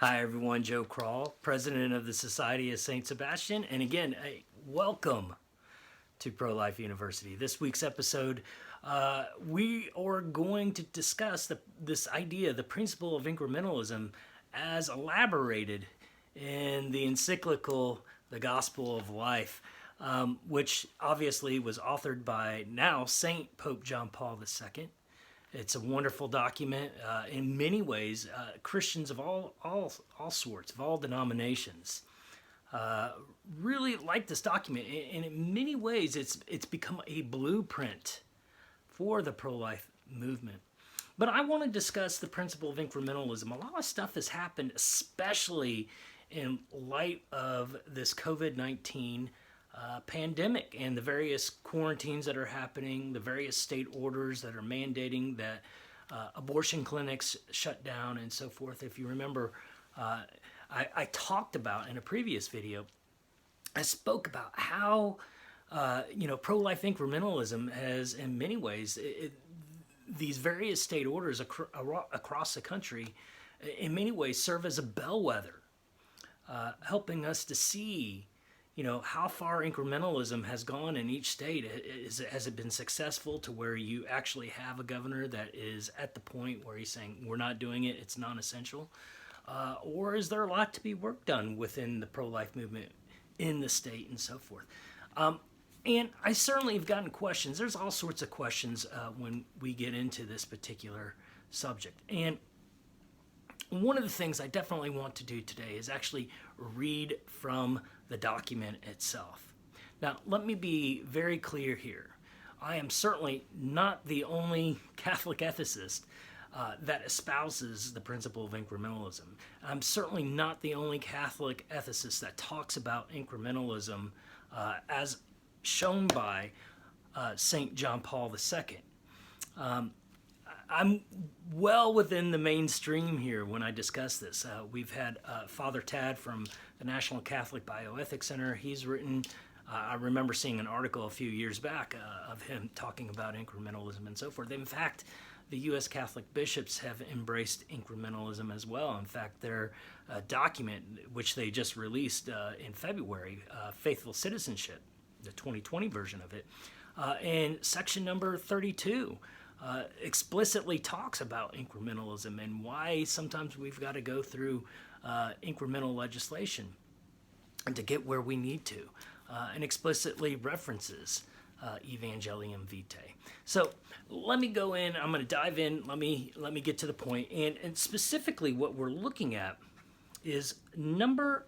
Hi everyone, Joe Kral, President of the Society of St. Sebastian, and again, welcome to Pro-Life University. This week's episode, we are going to discuss this idea, the principle of incrementalism, as elaborated in the encyclical, The Gospel of Life, which obviously was authored by now Saint Pope John Paul II. It's a wonderful document. In many ways, Christians of all sorts, of all denominations, really like this document. And in many ways, it's become a blueprint for the pro-life movement. But I want to discuss the principle of incrementalism. A lot of stuff has happened, especially in light of this COVID-19 pandemic and the various quarantines that are happening, the various state orders that are mandating that abortion clinics shut down and so forth. If you remember, I talked about in a previous video, I spoke about how pro-life incrementalism has, in many ways, these various state orders across the country, in many ways, serve as a bellwether, helping us to see how far incrementalism has gone in each state. Has it been successful to where you actually have a governor that is at the point where he's saying, we're not doing it, it's non-essential? Or is there a lot to be work done within the pro-life movement in the state and so forth? And I certainly have gotten questions. There's all sorts of questions when we get into this particular subject. And one of the things I definitely want to do today is actually read from the document itself. Now, let me be very clear here. I am certainly not the only Catholic ethicist that espouses the principle of incrementalism. I'm certainly not the only Catholic ethicist that talks about incrementalism as shown by St. John Paul II. I'm well within the mainstream here when I discuss this. We've had Father Tad from the National Catholic Bioethics Center. He's written, I remember seeing an article a few years back of him talking about incrementalism and so forth. In fact, the U.S. Catholic bishops have embraced incrementalism as well. In fact, their document, which they just released in February, Faithful Citizenship, the 2020 version of it, in section number 32, explicitly talks about incrementalism and why sometimes we've got to go through incremental legislation and to get where we need to, and explicitly references Evangelium Vitae. So let me go in. I'm going to dive in. Let me get to the point. And specifically, what we're looking at is number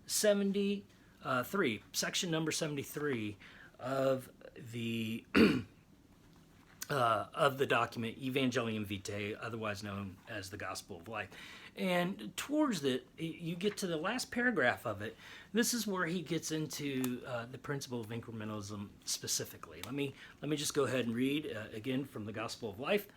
73, section number 73 of the document Evangelium Vitae, otherwise known as the Gospel of Life. And towards it, you get to the last paragraph of it. This is where he gets into the principle of incrementalism specifically. Let me just go ahead and read again from the Gospel of Life.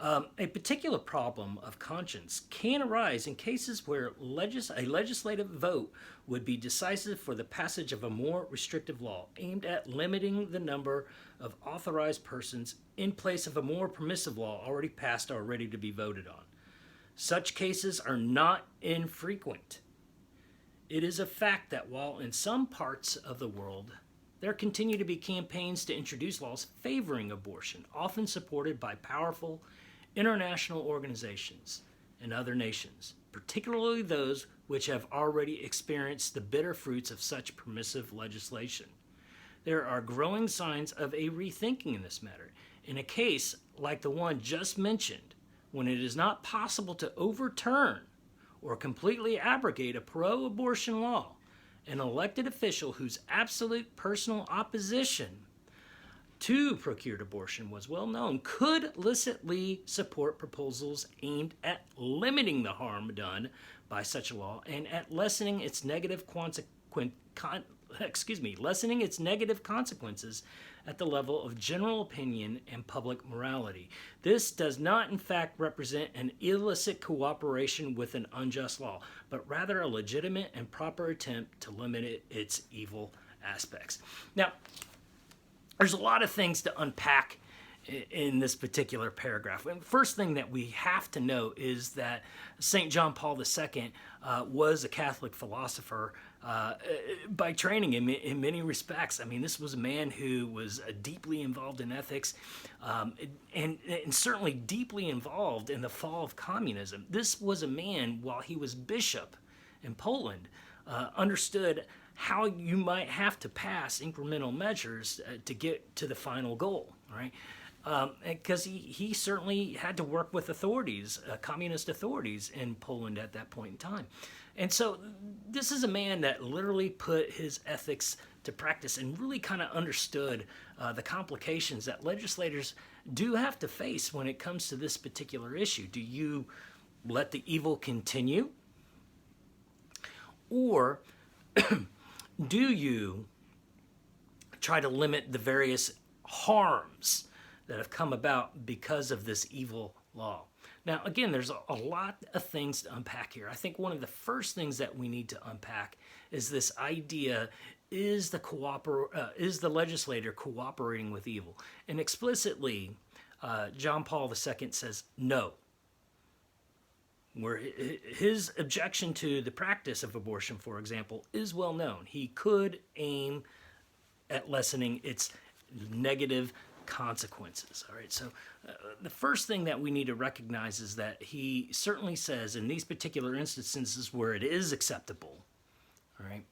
A particular problem of conscience can arise in cases where a legislative vote would be decisive for the passage of a more restrictive law aimed at limiting the number of authorized persons in place of a more permissive law already passed or ready to be voted on. Such cases are not infrequent. It is a fact that while in some parts of the world there continue to be campaigns to introduce laws favoring abortion, often supported by powerful international organizations and other nations, particularly those which have already experienced the bitter fruits of such permissive legislation. There are growing signs of a rethinking in this matter. In a case like the one just mentioned, when it is not possible to overturn or completely abrogate a pro-abortion law, an elected official whose absolute personal opposition to procured abortion was well known could licitly support proposals aimed at limiting the harm done by such a law and at lessening its negative consequences at the level of general opinion and public morality. This does not, in fact, represent an illicit cooperation with an unjust law, but rather a legitimate and proper attempt to limit its evil aspects. Now, there's a lot of things to unpack in this particular paragraph. And first thing that we have to know is that St. John Paul II was a Catholic philosopher by training in many respects. I mean, this was a man who was deeply involved in ethics and certainly deeply involved in the fall of communism. This was a man, while he was bishop in Poland, understood how you might have to pass incremental measures to get to the final goal, right? Because he certainly had to work with authorities, communist authorities in Poland at that point in time. And so this is a man that literally put his ethics to practice and really kind of understood the complications that legislators do have to face when it comes to this particular issue. Do you let the evil continue? Or do you try to limit the various harms that have come about because of this evil law? Now, again, there's a lot of things to unpack here. I think one of the first things that we need to unpack is this idea, is the legislator cooperating with evil? And explicitly, John Paul II says no. Where his objection to the practice of abortion, for example, is well known. He could aim at lessening its negative consequences. All right, so the first thing that we need to recognize is that he certainly says in these particular instances where it is acceptable, all right,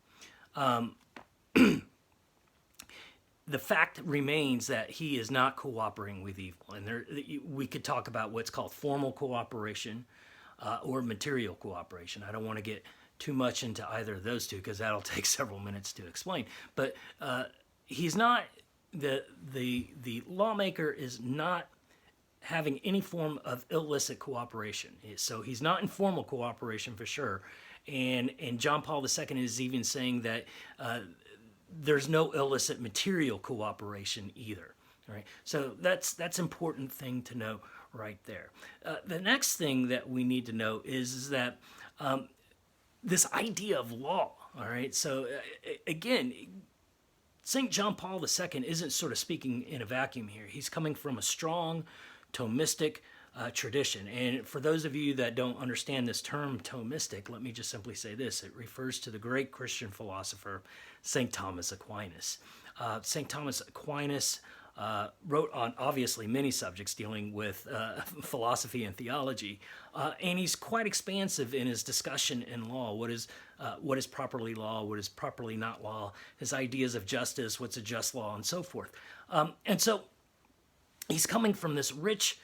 the fact remains that he is not cooperating with evil. And we could talk about what's called formal cooperation or material cooperation. I don't want to get too much into either of those two because that'll take several minutes to explain. But he's not, the lawmaker is not having any form of illicit cooperation. So he's not in formal cooperation for sure. And John Paul II is even saying that there's no illicit material cooperation either. Right? So that's important thing to know right there. The next thing that we need to know is that this idea of law, all right? So again, St. John Paul II isn't sort of speaking in a vacuum here. He's coming from a strong Thomistic tradition. And for those of you that don't understand this term Thomistic, let me just simply say this. It refers to the great Christian philosopher, St. Thomas Aquinas. St. Thomas Aquinas wrote on obviously many subjects dealing with philosophy and theology, and he's quite expansive in his discussion in law. What is properly law? What is properly not law? His ideas of justice, what's a just law, and so forth. And so he's coming from this rich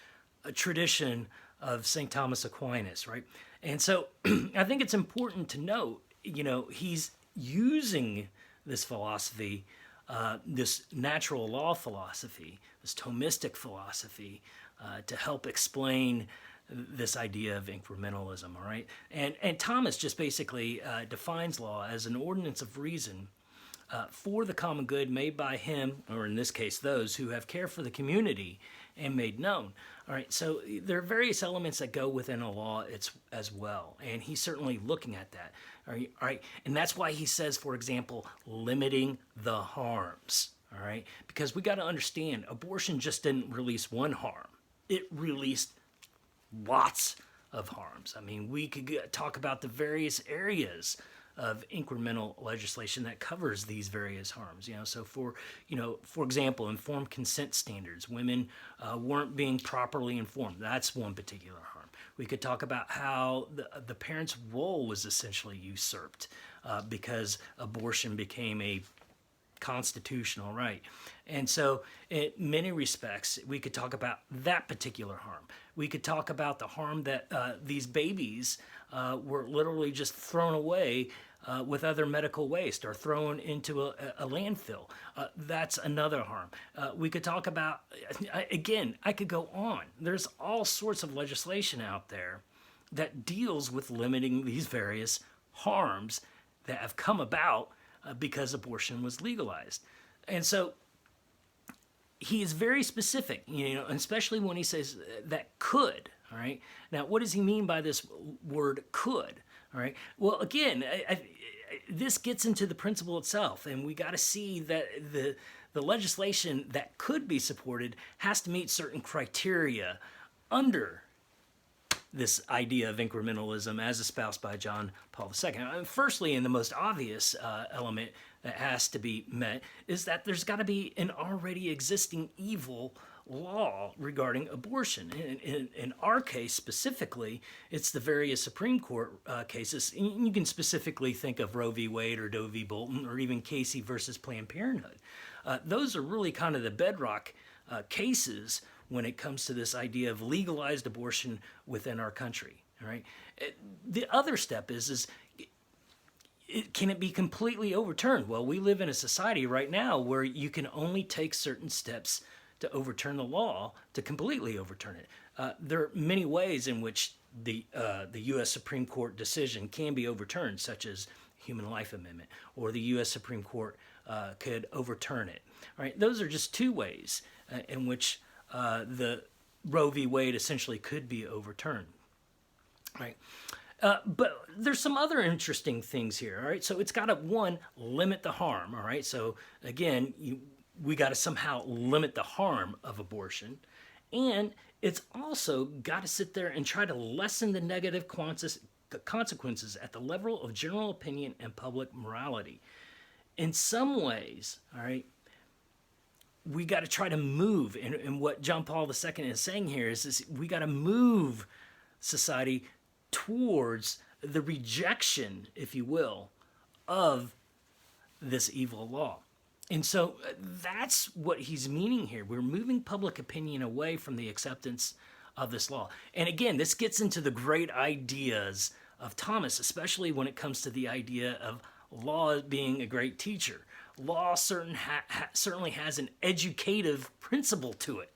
tradition of St. Thomas Aquinas, right? And so I think it's important to note, he's using this philosophy, this natural law philosophy, this Thomistic philosophy, to help explain this idea of incrementalism, all right? And Thomas just basically defines law as an ordinance of reason for the common good made by him, or in this case, those who have care for the community and made known. All right, so there are various elements that go within a law as well, and he's certainly looking at that. All right, and that's why he says, for example, limiting the harms. All right, because we got to understand, abortion just didn't release one harm; it released lots of harms. I mean, we could talk about the various areas of incremental legislation that covers these various harms. So for example, informed consent standards, women weren't being properly informed. That's one particular harm. We could talk about how the parent's role was essentially usurped because abortion became a constitutional right. And so in many respects, we could talk about that particular harm. We could talk about the harm that these babies were literally just thrown away with other medical waste or thrown into a landfill. That's another harm. We could talk about, again, I could go on. There's all sorts of legislation out there that deals with limiting these various harms that have come about because abortion was legalized. And so he is very specific, especially when he says that could, all right? Now, what does he mean by this word could, all right? Well, again, this gets into the principle itself, and we got to see that the legislation that could be supported has to meet certain criteria under this idea of incrementalism as espoused by John Paul II. Firstly, and the most obvious element that has to be met is that there's got to be an already existing evil law regarding abortion. In our case specifically, it's the various Supreme Court cases. You can specifically think of Roe v. Wade or Doe v. Bolton or even Casey versus Planned Parenthood. Those are really kind of the bedrock cases when it comes to this idea of legalized abortion within our country. All right. The other step is can it be completely overturned? Well, we live in a society right now where you can only take certain steps to overturn the law to completely overturn it. There are many ways in which the U.S. Supreme Court decision can be overturned, such as Human Life Amendment, or the U.S. Supreme Court could overturn it. All right, those are just two ways in which the Roe v. Wade essentially could be overturned. All right. But there's some other interesting things here. All right. So it's got to, one, limit the harm. All right. So again, we got to somehow limit the harm of abortion. And it's also got to sit there and try to lessen the negative consequences at the level of general opinion and public morality. In some ways, all right, we got to try to move. And what John Paul II is saying here is we got to move society towards the rejection, if you will, of this evil law. And so that's what he's meaning here. We're moving public opinion away from the acceptance of this law. And again, this gets into the great ideas of Thomas, especially when it comes to the idea of law being a great teacher. Law certainly has an educative principle to it,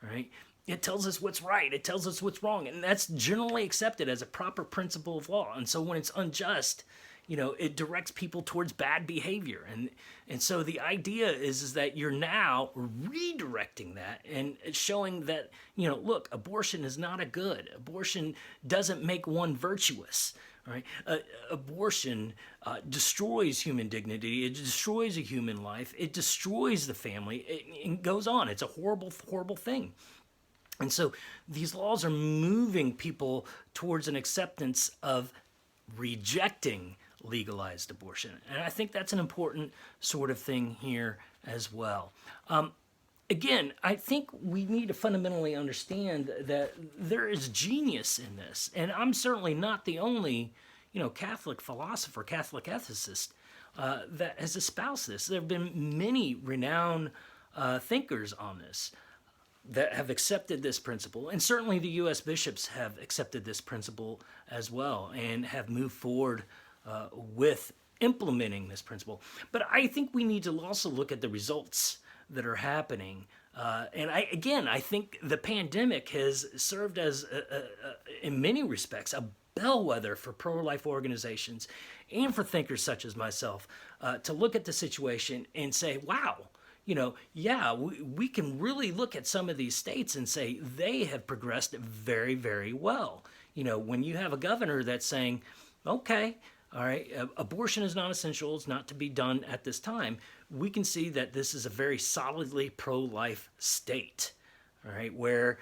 right? It tells us what's right. It tells us what's wrong. And that's generally accepted as a proper principle of law. And so when it's unjust, it directs people towards bad behavior. And so the idea is that you're now redirecting that and showing that, look, abortion is not a good. Abortion doesn't make one virtuous. Right? Abortion destroys human dignity. It destroys a human life. It destroys the family. It goes on. It's a horrible, horrible thing. And so these laws are moving people towards an acceptance of rejecting legalized abortion. And I think that's an important sort of thing here as well. Again, I think we need to fundamentally understand that there is genius in this. And I'm certainly not the only, Catholic philosopher, Catholic ethicist that has espoused this. There have been many renowned thinkers on this that have accepted this principle. And certainly the U.S. bishops have accepted this principle as well and have moved forward with implementing this principle. But I think we need to also look at the results that are happening. And I think the pandemic has served as, in many respects, a bellwether for pro-life organizations and for thinkers such as myself to look at the situation and say, wow, we can really look at some of these states and say they have progressed very, very well. When you have a governor that's saying, okay, all right, abortion is not essential, it's not to be done at this time, we can see that this is a very solidly pro-life state, all right, where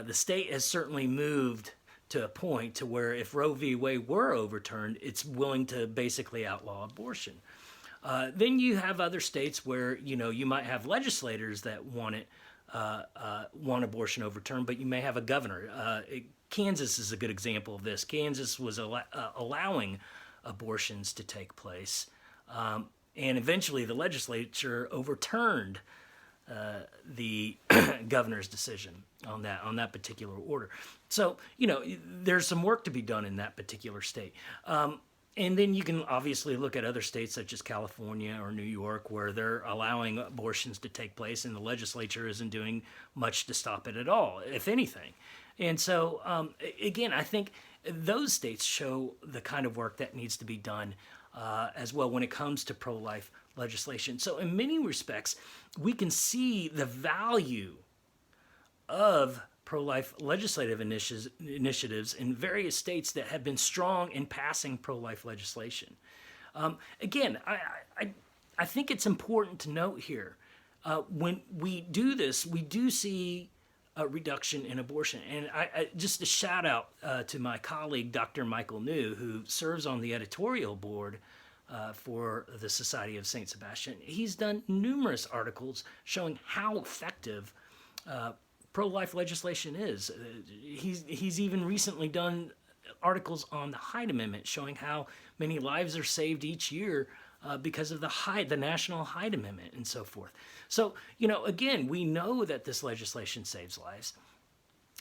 the state has certainly moved to a point to where if Roe v. Wade were overturned, it's willing to basically outlaw abortion. Then you have other states where, you might have legislators that want abortion overturned, but you may have a governor. Kansas is a good example of this. Kansas was allowing abortions to take place. And eventually the legislature overturned the governor's decision on that particular order. So, there's some work to be done in that particular state. And then you can obviously look at other states such as California or New York where they're allowing abortions to take place and the legislature isn't doing much to stop it at all, if anything. And so, again, I think those states show the kind of work that needs to be done as well when it comes to pro-life legislation. So in many respects, we can see the value of pro-life legislative initiatives in various states that have been strong in passing pro-life legislation. Again, I think it's important to note here, when we do this, we do see a reduction in abortion. And just a shout out to my colleague, Dr. Michael New, who serves on the editorial board for the Society of St. Sebastian. He's done numerous articles showing how effective pro-life legislation is. He's even recently done articles on the Hyde Amendment showing how many lives are saved each year because of the National Hyde Amendment and so forth. So, again, we know that this legislation saves lives.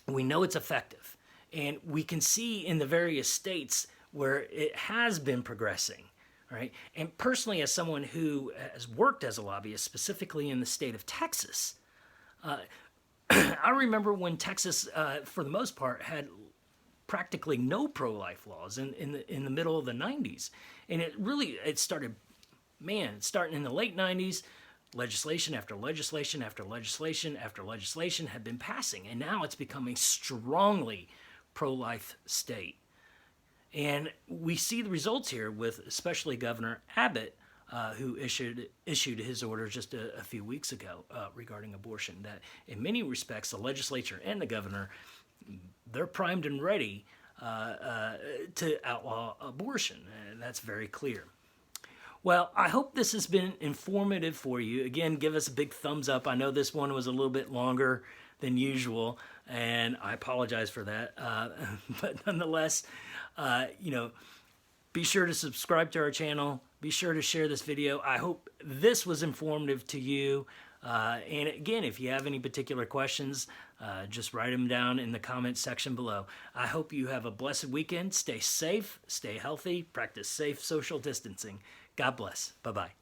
We know it's effective. And we can see in the various states where it has been progressing, right? And personally, as someone who has worked as a lobbyist, specifically in the state of Texas, I remember when Texas, for the most part, had practically no pro-life laws in the middle of the 90s. And it started in the late 90s, legislation after legislation after legislation after legislation had been passing. And now it's becoming strongly pro-life state. And we see the results here with especially Governor Abbott, who issued his order just a few weeks ago regarding abortion, that in many respects the legislature and the governor, they're primed and ready to outlaw abortion. And that's very clear. Well, I hope this has been informative for you. Again, give us a big thumbs up. I know this one was a little bit longer than usual, and I apologize for that. But nonetheless, be sure to subscribe to our channel. Be sure to share this video. I hope this was informative to you. And again, if you have any particular questions, just write them down in the comments section below. I hope you have a blessed weekend. Stay safe, stay healthy, practice safe social distancing. God bless. Bye-bye.